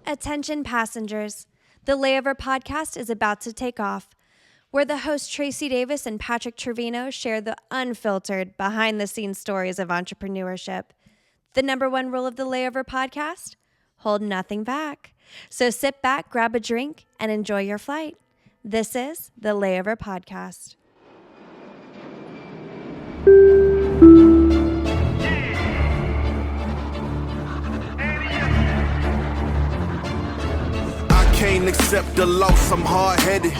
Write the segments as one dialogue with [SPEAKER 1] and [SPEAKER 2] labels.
[SPEAKER 1] Attention passengers, the Layover Podcast is about to take off, where the hosts Tracy Davis and Patrick Trevino share the unfiltered, behind-the-scenes stories of entrepreneurship. The number one rule of the Layover Podcast? Hold nothing back. So sit back, grab a drink, and enjoy your flight. This is the Layover Podcast.
[SPEAKER 2] Can't accept the loss, I'm hard-headed.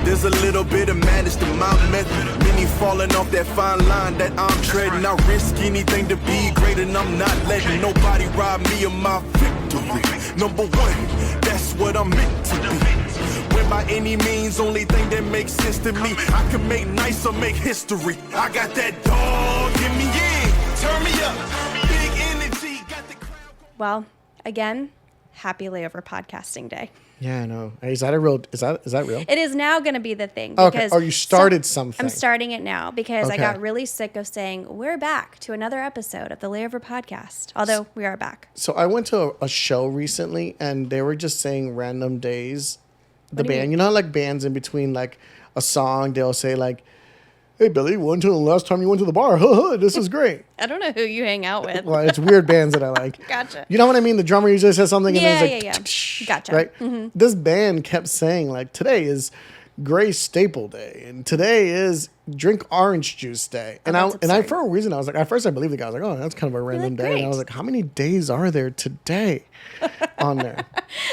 [SPEAKER 2] There's a little bit of madness to my method. Many falling off that fine line that I'm treading. I risk anything to be great, and I'm not letting nobody rob me of my victory. Number one, that's what I'm meant to be. When by any means, only thing that makes sense to me, I can make nice or make history. I got that dog in me, yeah. Turn me up, big energy, got the crowd.
[SPEAKER 1] Well, again, happy Layover Podcasting Day.
[SPEAKER 3] Yeah, I know. Is that a real? Is that real?
[SPEAKER 1] It is now going to be the thing.
[SPEAKER 3] Okay. Oh, you started something.
[SPEAKER 1] I'm starting it now because I
[SPEAKER 3] Okay.
[SPEAKER 1] got really sick of saying we're back to another episode of the Layover Podcast. Although we are back.
[SPEAKER 3] So I went to a show recently, and they were just saying random days. The
[SPEAKER 1] What do you
[SPEAKER 3] band,
[SPEAKER 1] mean?
[SPEAKER 3] you know, how, like bands in between like a song, they'll say like, "Hey Billy, when to the last time you went to the bar? This is great."
[SPEAKER 1] I don't know who you hang out with.
[SPEAKER 3] Well, it's weird bands that I like.
[SPEAKER 1] Gotcha.
[SPEAKER 3] You know what I mean? The drummer usually says something, and
[SPEAKER 1] Yeah,
[SPEAKER 3] then it's like,
[SPEAKER 1] yeah. Gotcha.
[SPEAKER 3] Right? This band kept saying like, "Today is Grace Staple Day, and today is Drink Orange Juice Day." And
[SPEAKER 1] that's
[SPEAKER 3] I
[SPEAKER 1] absurd.
[SPEAKER 3] for a reason I was like, at first I believed the guy. I was like, "Oh, that's kind of a random day."
[SPEAKER 1] great.
[SPEAKER 3] And I was like, "How many days are there today on there?"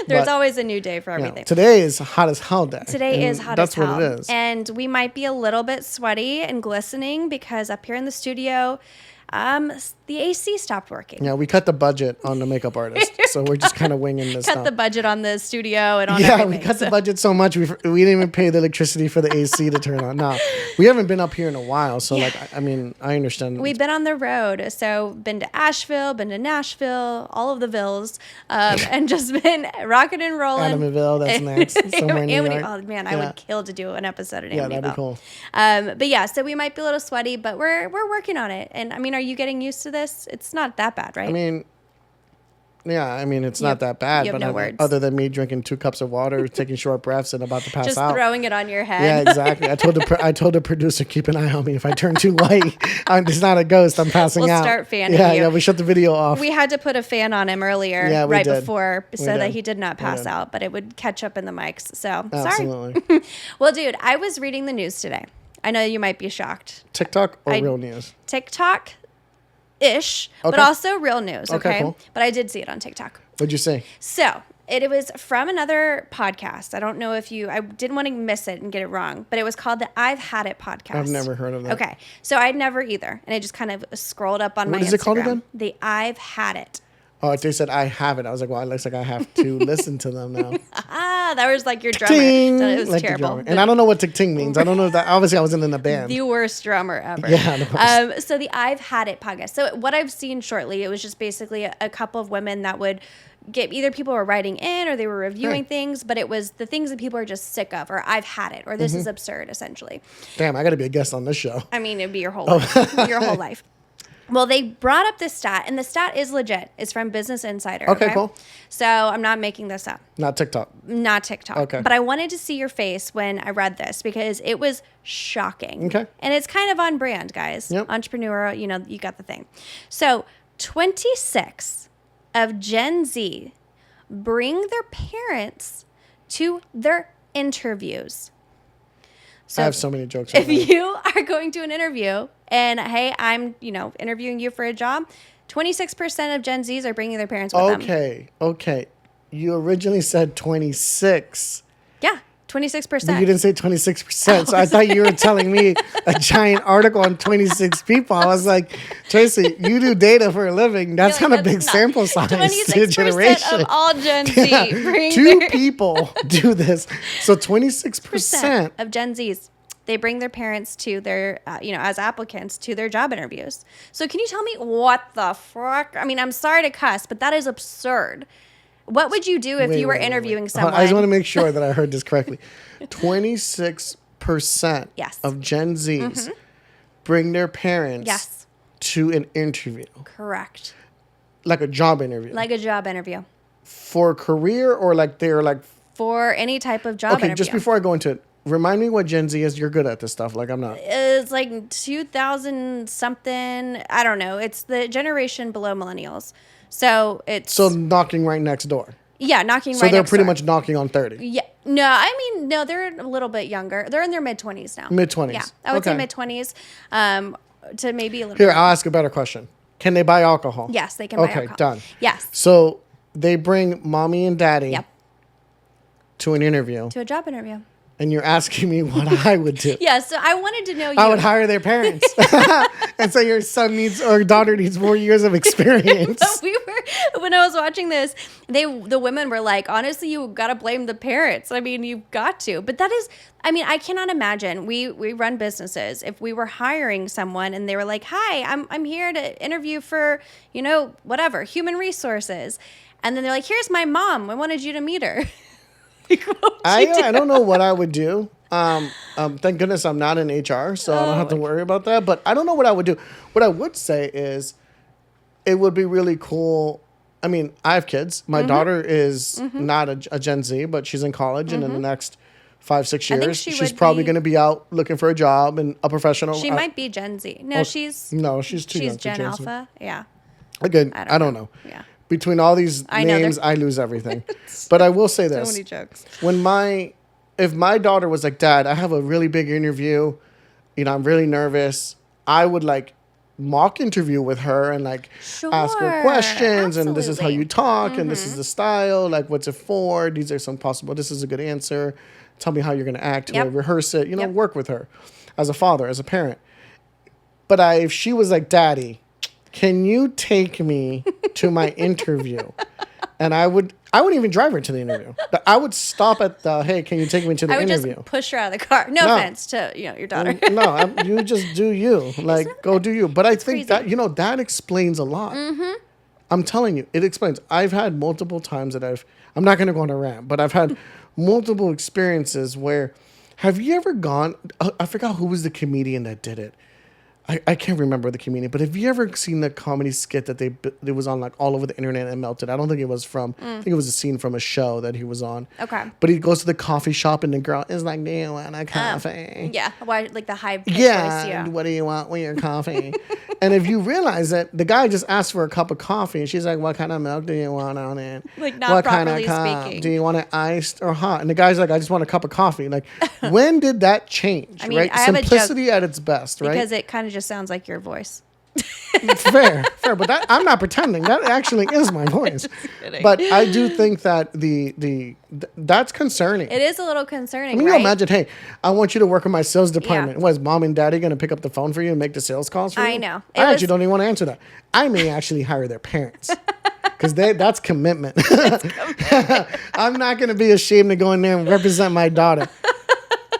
[SPEAKER 1] There's
[SPEAKER 3] But,
[SPEAKER 1] always a new day for
[SPEAKER 3] you know,
[SPEAKER 1] everything.
[SPEAKER 3] today is hot as hell day.
[SPEAKER 1] Today
[SPEAKER 3] And
[SPEAKER 1] is hot
[SPEAKER 3] that's
[SPEAKER 1] as hell.
[SPEAKER 3] what it is.
[SPEAKER 1] And we might be a little bit sweaty and glistening because up here in the studio, the AC stopped working.
[SPEAKER 3] Yeah, we cut the budget on the makeup artist, so we're just kind of winging this
[SPEAKER 1] Cut
[SPEAKER 3] stuff.
[SPEAKER 1] the budget on the studio and on
[SPEAKER 3] Yeah,
[SPEAKER 1] everything.
[SPEAKER 3] we cut the budget so much we didn't even pay the electricity for the AC to turn on. No, we haven't been up here in a while, so
[SPEAKER 1] Yeah.
[SPEAKER 3] like I mean I understand.
[SPEAKER 1] We've been on the road, so been to Asheville, been to Nashville, all of the vills, and just been rocking and rolling.
[SPEAKER 3] Amityville, that's next. Somewhere in New York.
[SPEAKER 1] Oh man, I
[SPEAKER 3] Yeah.
[SPEAKER 1] would kill to do an episode in
[SPEAKER 3] Yeah,
[SPEAKER 1] Amityville.
[SPEAKER 3] that'd be cool.
[SPEAKER 1] But yeah, so we might be a little sweaty, but we're working on it. And I mean, are you getting used to this? It's not that bad, right?
[SPEAKER 3] I mean, yeah, it's
[SPEAKER 1] You
[SPEAKER 3] not
[SPEAKER 1] have-
[SPEAKER 3] that bad.
[SPEAKER 1] you have
[SPEAKER 3] But
[SPEAKER 1] no words.
[SPEAKER 3] other than me drinking 2 cups of water, taking short breaths, and about to pass
[SPEAKER 1] just
[SPEAKER 3] out.
[SPEAKER 1] throwing it on your head.
[SPEAKER 3] Yeah, exactly. I told the producer, keep an eye on me. If I turn too white, it's not a ghost. I'm passing
[SPEAKER 1] We'll
[SPEAKER 3] out.
[SPEAKER 1] start fanning
[SPEAKER 3] Yeah,
[SPEAKER 1] you.
[SPEAKER 3] yeah. We shut the video off.
[SPEAKER 1] We had to put a fan on him earlier,
[SPEAKER 3] Yeah, we
[SPEAKER 1] right
[SPEAKER 3] did.
[SPEAKER 1] before, so
[SPEAKER 3] We
[SPEAKER 1] that
[SPEAKER 3] did.
[SPEAKER 1] he did not
[SPEAKER 3] We
[SPEAKER 1] pass
[SPEAKER 3] did.
[SPEAKER 1] out, but it would catch up in the mics. So
[SPEAKER 3] Absolutely.
[SPEAKER 1] sorry. Well, dude, I was reading the news today. I know you might be shocked.
[SPEAKER 3] TikTok or
[SPEAKER 1] I-
[SPEAKER 3] real news?
[SPEAKER 1] TikTok-ish, but
[SPEAKER 3] Okay.
[SPEAKER 1] also real news.
[SPEAKER 3] Okay,
[SPEAKER 1] Okay,
[SPEAKER 3] cool.
[SPEAKER 1] But I did see it on TikTok.
[SPEAKER 3] What'd you say?
[SPEAKER 1] So it was from another podcast. I don't know if I didn't want to miss it and get it wrong, but it was called the I've Had It podcast.
[SPEAKER 3] I've never heard of that.
[SPEAKER 1] Okay. So I'd never either. And it just kind of scrolled up on my
[SPEAKER 3] What is it called
[SPEAKER 1] Instagram.
[SPEAKER 3] again?
[SPEAKER 1] The I've Had It.
[SPEAKER 3] Oh, they said I have it. I was like, well, it looks like I have to listen to them now.
[SPEAKER 1] That was like your drummer.
[SPEAKER 3] Ting!
[SPEAKER 1] So it was
[SPEAKER 3] Like the
[SPEAKER 1] terrible.
[SPEAKER 3] drummer. And I don't know what ting means. I don't know if that. Obviously, I wasn't in the band.
[SPEAKER 1] The worst drummer ever.
[SPEAKER 3] Yeah, the worst.
[SPEAKER 1] So the I've Had It podcast. So what I've seen shortly, it was just basically a couple of women that would get, either people were writing in or they were reviewing
[SPEAKER 3] Right.
[SPEAKER 1] things, but it was the things that people are just sick of, or I've had it, or this
[SPEAKER 3] Mm-hmm.
[SPEAKER 1] is absurd, essentially.
[SPEAKER 3] Damn, I got to be a guest on this show.
[SPEAKER 1] I mean, it'd be your whole
[SPEAKER 3] Oh.
[SPEAKER 1] life. Your whole life. Well, they brought up this stat, and the stat is legit. It's from Business Insider.
[SPEAKER 3] Okay, cool.
[SPEAKER 1] So I'm not making this up.
[SPEAKER 3] Not TikTok.
[SPEAKER 1] Not TikTok.
[SPEAKER 3] Okay.
[SPEAKER 1] But I wanted to see your face when I read this because it was shocking.
[SPEAKER 3] Okay.
[SPEAKER 1] And it's kind of on brand, guys.
[SPEAKER 3] Yep.
[SPEAKER 1] Entrepreneurial, you got the thing. So 26 of Gen Z bring their parents to their interviews. So
[SPEAKER 3] I have so many jokes.
[SPEAKER 1] if
[SPEAKER 3] right now.
[SPEAKER 1] you are going to an interview and, hey, I'm, interviewing you for a job, 26% of Gen Zs are bringing their parents with them.
[SPEAKER 3] Okay. You originally said 26.
[SPEAKER 1] Yeah, 26%.
[SPEAKER 3] But you didn't say 26%. So I thought you were telling me a giant article on 26 people. I was like, Tracy, you do data for a living. That's
[SPEAKER 1] You're
[SPEAKER 3] kind
[SPEAKER 1] like,
[SPEAKER 3] of big
[SPEAKER 1] that's not-
[SPEAKER 3] sample size.
[SPEAKER 1] 26% of all Gen Z
[SPEAKER 3] Yeah,
[SPEAKER 1] bring
[SPEAKER 3] two
[SPEAKER 1] their
[SPEAKER 3] people do this. So 26%.
[SPEAKER 1] of Gen Zs, they bring their parents to their, as applicants to their job interviews. So can you tell me what the fuck? I mean, I'm sorry to cuss, but that is absurd. What would you do if you were interviewing someone?
[SPEAKER 3] I just want to make sure that I heard this correctly. 26%
[SPEAKER 1] Yes.
[SPEAKER 3] of Gen Zs bring their parents
[SPEAKER 1] Yes.
[SPEAKER 3] to an interview,
[SPEAKER 1] Correct.
[SPEAKER 3] like a job interview.
[SPEAKER 1] Like a job interview.
[SPEAKER 3] for career or like they're like
[SPEAKER 1] For any type of job interview.
[SPEAKER 3] just before I go into it, remind me what Gen Z is. You're good at this stuff. Like I'm not.
[SPEAKER 1] It's like 2000 something. I don't know. It's the generation below millennials. So it's
[SPEAKER 3] knocking right next door.
[SPEAKER 1] Yeah, knocking
[SPEAKER 3] So
[SPEAKER 1] right
[SPEAKER 3] they're
[SPEAKER 1] next
[SPEAKER 3] pretty
[SPEAKER 1] door.
[SPEAKER 3] much knocking on 30.
[SPEAKER 1] Yeah. No, I mean, no, they're a little bit younger. They're in their mid-20s now.
[SPEAKER 3] Mid-20s.
[SPEAKER 1] Yeah, I would say
[SPEAKER 3] Okay.
[SPEAKER 1] mid-20s to maybe a little
[SPEAKER 3] Here,
[SPEAKER 1] bit.
[SPEAKER 3] I'll ask a better question. Can they buy alcohol?
[SPEAKER 1] Yes, they can buy alcohol.
[SPEAKER 3] Okay, done.
[SPEAKER 1] Yes.
[SPEAKER 3] So they bring mommy and daddy
[SPEAKER 1] Yep.
[SPEAKER 3] to an interview,
[SPEAKER 1] To a job interview.
[SPEAKER 3] and you're asking me what I would do.
[SPEAKER 1] Yeah, so I wanted to know you.
[SPEAKER 3] I would hire their parents and say your son needs or daughter needs more years of experience.
[SPEAKER 1] When I was watching this, the women were like, honestly, you got to blame the parents. I mean, you've got to. But that is, I mean, I cannot imagine. We run businesses. If we were hiring someone and they were like, hi, I'm here to interview for, whatever, human resources. And then they're like, here's my mom. I wanted you to meet her. Like,
[SPEAKER 3] I don't know what I would do. Thank goodness I'm not in HR, so I don't have to worry about that. But I don't know what I would do. What I would say is it would be really cool. I mean, I have kids. My daughter is not a Gen Z, but she's in college. And in the next 5-6
[SPEAKER 1] I think
[SPEAKER 3] years,
[SPEAKER 1] she
[SPEAKER 3] she's
[SPEAKER 1] would
[SPEAKER 3] probably
[SPEAKER 1] be-
[SPEAKER 3] going to be out looking for a job and a professional.
[SPEAKER 1] She might be Gen Z. No, she's
[SPEAKER 3] too young.
[SPEAKER 1] She's
[SPEAKER 3] for
[SPEAKER 1] Gen
[SPEAKER 3] Gen Z.
[SPEAKER 1] Alpha. Yeah.
[SPEAKER 3] Again, I don't know.
[SPEAKER 1] Yeah.
[SPEAKER 3] Between all these
[SPEAKER 1] I know,
[SPEAKER 3] names,
[SPEAKER 1] they're-
[SPEAKER 3] I lose everything. But I will say
[SPEAKER 1] So
[SPEAKER 3] this.
[SPEAKER 1] many jokes.
[SPEAKER 3] If my daughter was like, Dad, I have a really big interview, I'm really nervous, I would like mock interview with her and like ask her
[SPEAKER 1] Sure,
[SPEAKER 3] questions and this is how
[SPEAKER 1] absolutely.
[SPEAKER 3] you talk and this is the style, like what's it for? These are some possible, this is a good answer. Tell me how you're going to act,
[SPEAKER 1] Yep.
[SPEAKER 3] rehearse it,
[SPEAKER 1] Yep.
[SPEAKER 3] work with her as a father, as a parent. But if she was like, Daddy, can you take me to my interview? And I wouldn't even drive her to the interview. I would stop at the, hey, can you take me to the
[SPEAKER 1] I would
[SPEAKER 3] interview?
[SPEAKER 1] just push her out of the car. No offense to your daughter.
[SPEAKER 3] You just do you. Like, go do you. But I think
[SPEAKER 1] crazy.
[SPEAKER 3] that, that explains a lot. Mm-hmm. I'm telling you, it explains. I've had multiple times that I'm not going to go on a rant, but I've had multiple experiences where, have you ever gone, I forgot who was the comedian that did it. I can't remember the comedian, but have you ever seen the comedy skit that it was on like all over the internet and melted? I don't think it was from, I think it was a scene from a show that he was on.
[SPEAKER 1] Okay.
[SPEAKER 3] But he goes to the coffee shop and the girl is like, do you want a coffee?
[SPEAKER 1] Yeah. Why, like the high pitch
[SPEAKER 3] Yeah,
[SPEAKER 1] voice, yeah.
[SPEAKER 3] what do you want with your coffee? And if you realize that the guy just asked for a cup of coffee and she's like, what kind of milk do you want on it?
[SPEAKER 1] Like, not
[SPEAKER 3] what kind
[SPEAKER 1] properly
[SPEAKER 3] of cup?
[SPEAKER 1] speaking.
[SPEAKER 3] Do you want it iced or hot? And the guy's like, I just want a cup of coffee. Like, when did that change?
[SPEAKER 1] I mean,
[SPEAKER 3] right?
[SPEAKER 1] I have a joke
[SPEAKER 3] Simplicity at its best, right?
[SPEAKER 1] Because it kind of just sounds like your voice.
[SPEAKER 3] It's fair. But I'm not pretending. That actually is my voice. But I do think that that's concerning.
[SPEAKER 1] It is a little concerning,
[SPEAKER 3] Can you
[SPEAKER 1] right?
[SPEAKER 3] imagine, hey, I want you to work in my sales department. What, is mom and daddy going to pick up the phone for you and make the sales calls for you?
[SPEAKER 1] I know.
[SPEAKER 3] I actually don't even want to answer that. I may actually hire their parents. Because that's commitment. I'm not going to be ashamed to go in there and represent my daughter.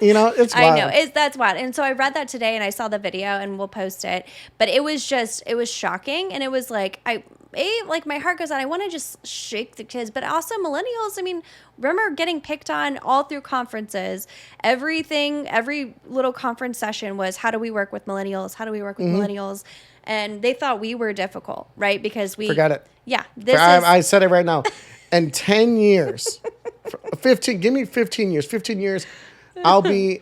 [SPEAKER 3] It's wild.
[SPEAKER 1] I know. That's wild. And so I read that today and I saw the video and we'll post it. But it was shocking. And it was like, my heart goes out. I want to just shake the kids. But also millennials, I mean, remember getting picked on all through conferences. Every little conference session was, how do we work with millennials? How do we work with millennials? And they thought we were difficult, right? Because we...
[SPEAKER 3] Forget it.
[SPEAKER 1] Yeah.
[SPEAKER 3] I said it right now. In 10 years, 15, give me 15 years. 15 years, I'll be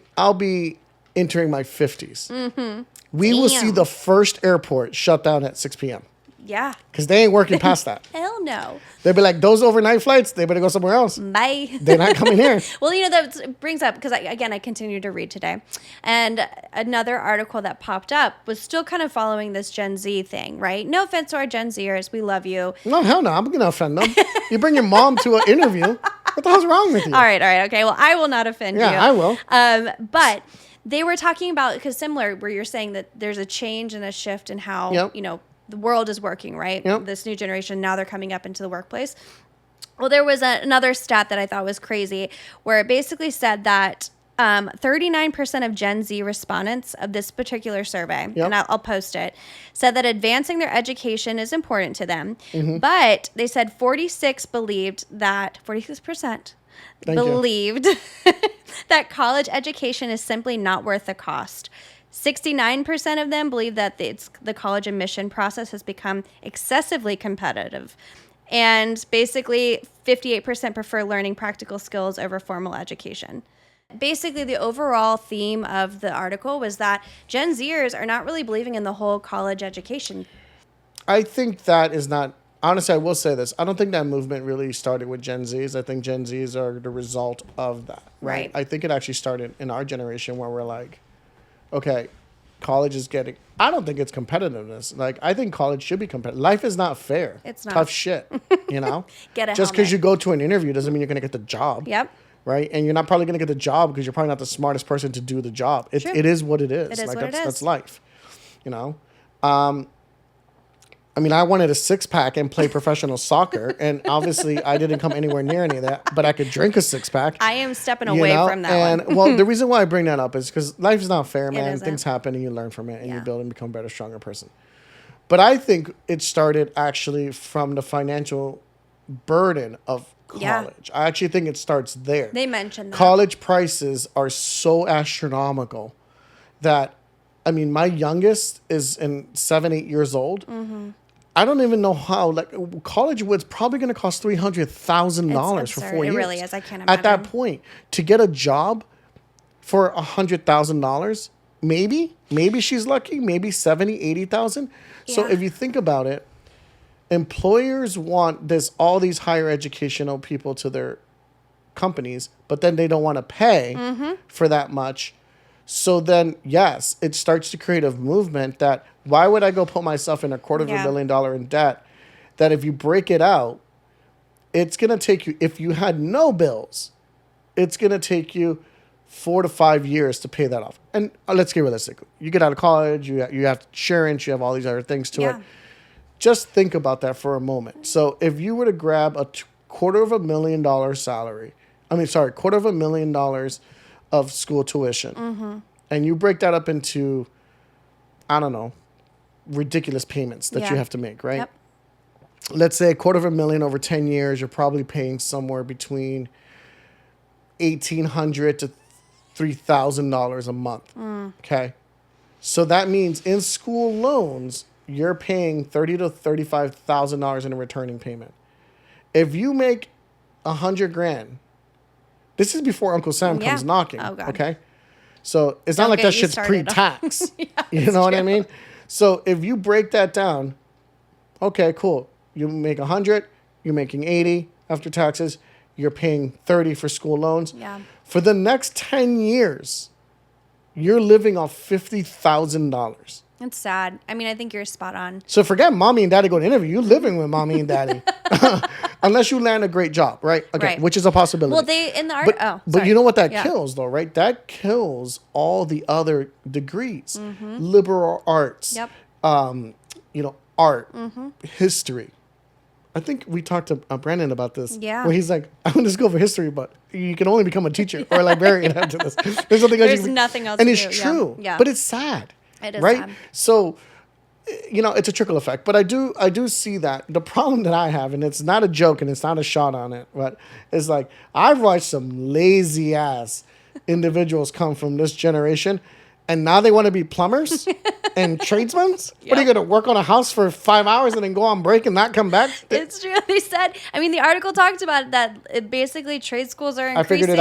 [SPEAKER 3] entering my 50s. Mm-hmm. We will see the first airport shut down at 6 p.m.
[SPEAKER 1] Yeah.
[SPEAKER 3] Because they ain't working past that.
[SPEAKER 1] Hell no.
[SPEAKER 3] They'll be like, those overnight flights, they better go somewhere else.
[SPEAKER 1] Bye.
[SPEAKER 3] They're not coming here.
[SPEAKER 1] Well, that brings up, because I continue to read today. And another article that popped up was still kind of following this Gen Z thing, right? No offense to our Gen Zers. We love you.
[SPEAKER 3] No, hell no. I'm going to offend them. You bring your mom to an interview. What the hell's wrong with you?
[SPEAKER 1] All right. Okay. Well, I will not offend you.
[SPEAKER 3] Yeah, I will.
[SPEAKER 1] But they were talking about, because similar, where you're saying that there's a change and a shift in how, the world is working, right?
[SPEAKER 3] Yep.
[SPEAKER 1] This new generation, now they're coming up into the workplace. Well, there was another stat that I thought was crazy, where it basically said that 39% of Gen Z respondents of this particular survey, and I'll post it, said that advancing their education is important to them. Mm-hmm. But they said 46% believed that college education is simply not worth the cost. 69% of them believe that the college admission process has become excessively competitive. And basically 58% prefer learning practical skills over formal education. Basically, the overall theme of the article was that Gen Zers are not really believing in the whole college education.
[SPEAKER 3] I think that is not, honestly, I will say this. I don't think that movement really started with Gen Zs. I think Gen Zs are the result of that, right? I think it actually started in our generation where we're like, okay, college is getting, I don't think it's competitiveness. Like, I think college should be competitive. Life is not fair.
[SPEAKER 1] It's not.
[SPEAKER 3] Tough shit, you know?
[SPEAKER 1] Just
[SPEAKER 3] because you go to an interview doesn't mean you're going to get the job.
[SPEAKER 1] Yep.
[SPEAKER 3] Right? And you're not probably going to get the job because you're probably not the smartest person to do the job. It is what it is.
[SPEAKER 1] It is
[SPEAKER 3] like,
[SPEAKER 1] what it is.
[SPEAKER 3] That's life, you know? I mean, I wanted a six-pack and play professional soccer, and obviously I didn't come anywhere near any of that, but I could drink a six-pack.
[SPEAKER 1] I am stepping away from that one.
[SPEAKER 3] Well, the reason why I bring that up is because life is not fair, man.
[SPEAKER 1] Isn't.
[SPEAKER 3] Things happen, and you learn from it, and you build and become a better, stronger person. But I think it started actually from the financial burden of college. I actually think it starts there.
[SPEAKER 1] They mentioned that.
[SPEAKER 3] College prices are so astronomical that, I mean, my youngest is 7, 8 years old. Mm-hmm. I don't even know how. Like, college was probably going to cost $300,000 for 4 years.
[SPEAKER 1] It really is. I can't imagine.
[SPEAKER 3] At that point, to get a job for $100,000, maybe she's lucky. Maybe 70, 80,000. So if you think about it, employers want all these higher educational people to their companies, but then they don't want to pay for that much. So then, yes, it starts to create a movement that why would I go put myself in $250,000 in debt that if you break it out, it's going to take you, if you had no bills, it's going to take you 4 to 5 years to pay that off. And let's get realistic. You get out of college, you have insurance, you have all these other things to it. Just think about that for a moment. So if you were to grab a $250,000 salary, $250,000 of school tuition, and you break that up into, I don't know, ridiculous payments that you have to make, right?
[SPEAKER 1] Yep.
[SPEAKER 3] Let's say $250,000 over 10 years, you're probably paying somewhere between $1,800 to $3,000 a month. Okay. So that means in school loans, you're paying $30,000 to $35,000 in a returning payment. If you make $100,000, this is before Uncle Sam comes knocking. Oh, God. Okay. So it's not like that shit's pre-tax. You know what I mean? So if you break that down, okay, cool. You make 100, you're making 80 after taxes. You're paying 30 for school loans.
[SPEAKER 1] Yeah.
[SPEAKER 3] For the next 10 years, you're living off $50,000.
[SPEAKER 1] It's sad. I mean, I think you're spot on.
[SPEAKER 3] So forget mommy and daddy go to interview. You're living with mommy and daddy. Unless you land a great job, right? Okay,
[SPEAKER 1] right.
[SPEAKER 3] Which is a possibility.
[SPEAKER 1] Well, they, in the art...
[SPEAKER 3] But you know what that kills, though, right? That kills all the other degrees. Liberal arts.
[SPEAKER 1] Yep.
[SPEAKER 3] Art. History. I think we talked to Brandon about this.
[SPEAKER 1] Yeah.
[SPEAKER 3] Where he's like, I'm going to go for history, but you can only become a teacher or a librarian after this. There's
[SPEAKER 1] nothing else
[SPEAKER 3] and
[SPEAKER 1] to
[SPEAKER 3] it's
[SPEAKER 1] do.
[SPEAKER 3] true.
[SPEAKER 1] Yeah.
[SPEAKER 3] But it's sad.
[SPEAKER 1] It is
[SPEAKER 3] right?
[SPEAKER 1] sad.
[SPEAKER 3] So, it's a trickle effect. But I do see that. The problem that I have, and it's not a joke and it's not a shot on it, but it's like, I've watched some lazy ass individuals come from this generation, and now they want to be plumbers and tradesmen. Yep. What are you going to work on a house for 5 hours and then go on break and not come back?
[SPEAKER 1] It's true. They said, the article talked about that basically trade schools are increasing.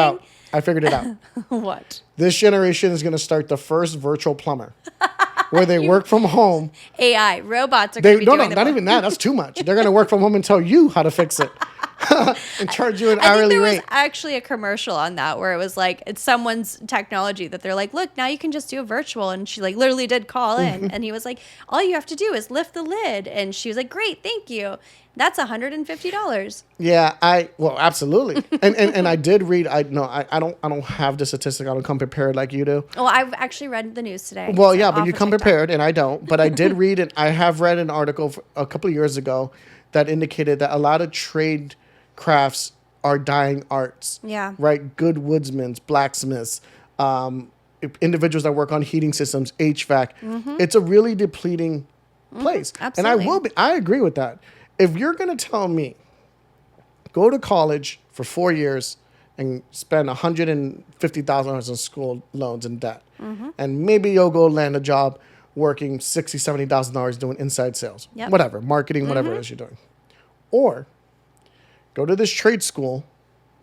[SPEAKER 3] I figured it out.
[SPEAKER 1] What?
[SPEAKER 3] This generation is going to start the first virtual plumber where they work from home.
[SPEAKER 1] AI, robots are going to be doing
[SPEAKER 3] No, not even that. That's too much. They're going to work from home and tell you how to fix it. And charge you an hourly rate.
[SPEAKER 1] There was actually a commercial on that where it was like, it's someone's technology that they're like, look, now you can just do a virtual. And she literally did call in. And he was like, all you have to do is lift the lid. And she was like, great, thank you. That's $150.
[SPEAKER 3] Yeah, absolutely. and I did read, I don't have the statistic. I don't come prepared like you do.
[SPEAKER 1] Well, I've actually read the news today.
[SPEAKER 3] Well, yeah, but you come prepared and I don't. But I did read it. I have read an article a couple of years ago that indicated that a lot of trade crafts are dying arts.
[SPEAKER 1] Yeah.
[SPEAKER 3] Right? Good woodsmen, blacksmiths, individuals that work on heating systems, HVAC. It's a really depleting place.
[SPEAKER 1] Absolutely.
[SPEAKER 3] And I agree with that. If you're going to tell me, go to college for 4 years and spend $150,000 in school loans and debt, and maybe you'll go land a job working $60,000, $70,000 doing inside sales, whatever, marketing, whatever it is you're doing. Or go to this trade school,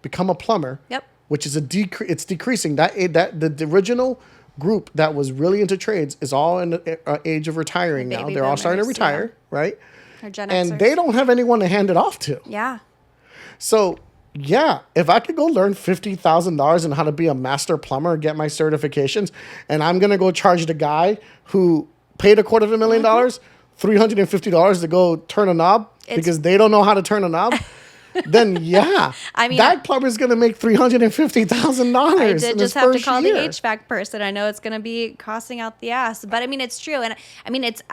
[SPEAKER 3] become a plumber.
[SPEAKER 1] Yep.
[SPEAKER 3] Which is it's decreasing. That the original group that was really into trades is all in the age of retiring now. They're all starting to retire, right?
[SPEAKER 1] Or Gen
[SPEAKER 3] and
[SPEAKER 1] Xers.
[SPEAKER 3] they don't have anyone to hand it off to.
[SPEAKER 1] Yeah.
[SPEAKER 3] So, yeah, if I could go learn $50,000 on how to be a master plumber, get my certifications, and I'm going to go charge the guy who paid $250,000, $350 to go turn a knob because they don't know how to turn a knob, then yeah,
[SPEAKER 1] I mean,
[SPEAKER 3] that plumber's going to make $350,000.
[SPEAKER 1] I did just have to call the HVAC person. I know it's going to be costing out the ass, but I mean, it's true. And I mean, it's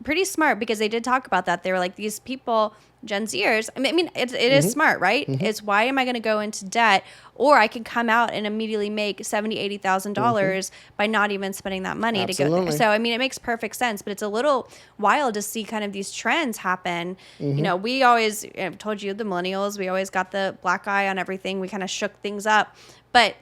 [SPEAKER 1] pretty smart because they did talk about that. They were like, these people, Gen Zers, I mean, it is smart, right? It's why am I going to go into debt? Or I can come out and immediately make $70,000, $80,000 by not even spending that money to go. So, I mean, it makes perfect sense, but it's a little wild to see kind of these trends happen. You know, we always, I've told you, the millennials, we always got the black eye on everything. We kind of shook things up. But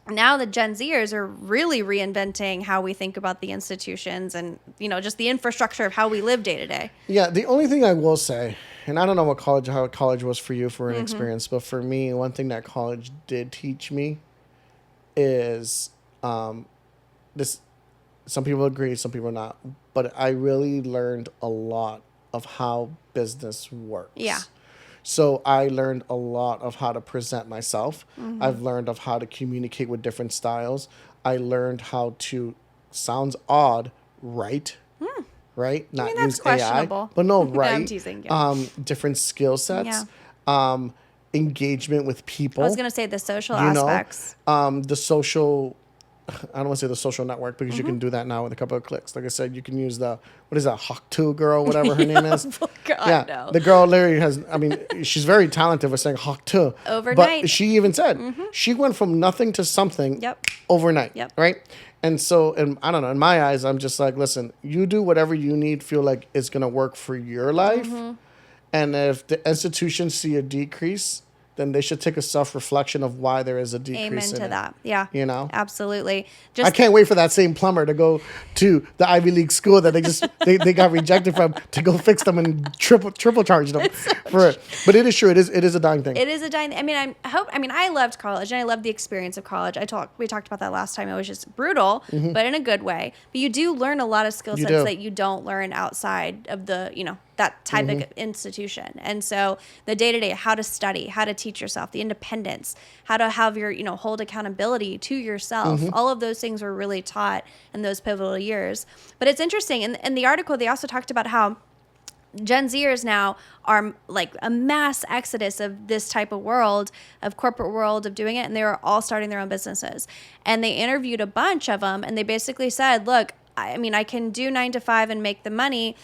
[SPEAKER 1] now the Gen Zers are really reinventing how we think about the institutions and, you know, just the infrastructure of how we live day to day.
[SPEAKER 3] Yeah, the only thing I will say, and I don't know how college was for you for an experience, but for me, one thing that college did teach me is this. Some people agree, some people not, but I really learned a lot of how business works.
[SPEAKER 1] Yeah.
[SPEAKER 3] So I learned a lot of how to present myself. I've learned of how to communicate with different styles. I learned how to, sounds odd, write. Right? Not
[SPEAKER 1] that's
[SPEAKER 3] use
[SPEAKER 1] questionable.
[SPEAKER 3] AI. But no, right.
[SPEAKER 1] I'm teasing you.
[SPEAKER 3] Different skill sets. Engagement with people.
[SPEAKER 1] I was going to say the social aspects.
[SPEAKER 3] The social, I don't want to say the social network because you can do that now with a couple of clicks. Like I said, you can use the, what is that, Hawk2 girl, whatever her name is.
[SPEAKER 1] God, no.
[SPEAKER 3] The girl Larry has, I mean, she's very talented with saying Hawk2.
[SPEAKER 1] Overnight.
[SPEAKER 3] But she even said, she went from nothing to something overnight. Right? And so, and I don't know, in my eyes, I'm just like, listen, you do whatever you need, feel like it's going to work for your life. And if the institutions see a decrease, then they should take a self-reflection of why there is a decrease.
[SPEAKER 1] Amen to that. Yeah.
[SPEAKER 3] You know?
[SPEAKER 1] Absolutely.
[SPEAKER 3] I can't wait for that same plumber to go to the Ivy League school that they got rejected from to go fix them and triple charge them for it. But it is true. It is a dying thing.
[SPEAKER 1] It is a dying. I mean, I loved college and I loved the experience of college. We talked about that last time. It was just brutal, but in a good way. But you do learn a lot of skill sets that you don't learn outside of the, you know, that type of institution. And so the day-to-day, how to study, how to teach yourself, the independence, how to have your, you know, hold accountability to yourself. All of those things were really taught in those pivotal years. But it's interesting. In the article, they also talked about how Gen Zers now are like a mass exodus of this type of world, of corporate world, of doing it. And they were all starting their own businesses. And they interviewed a bunch of them. And they basically said, look, I mean, I can do 9 to 5 and make the money.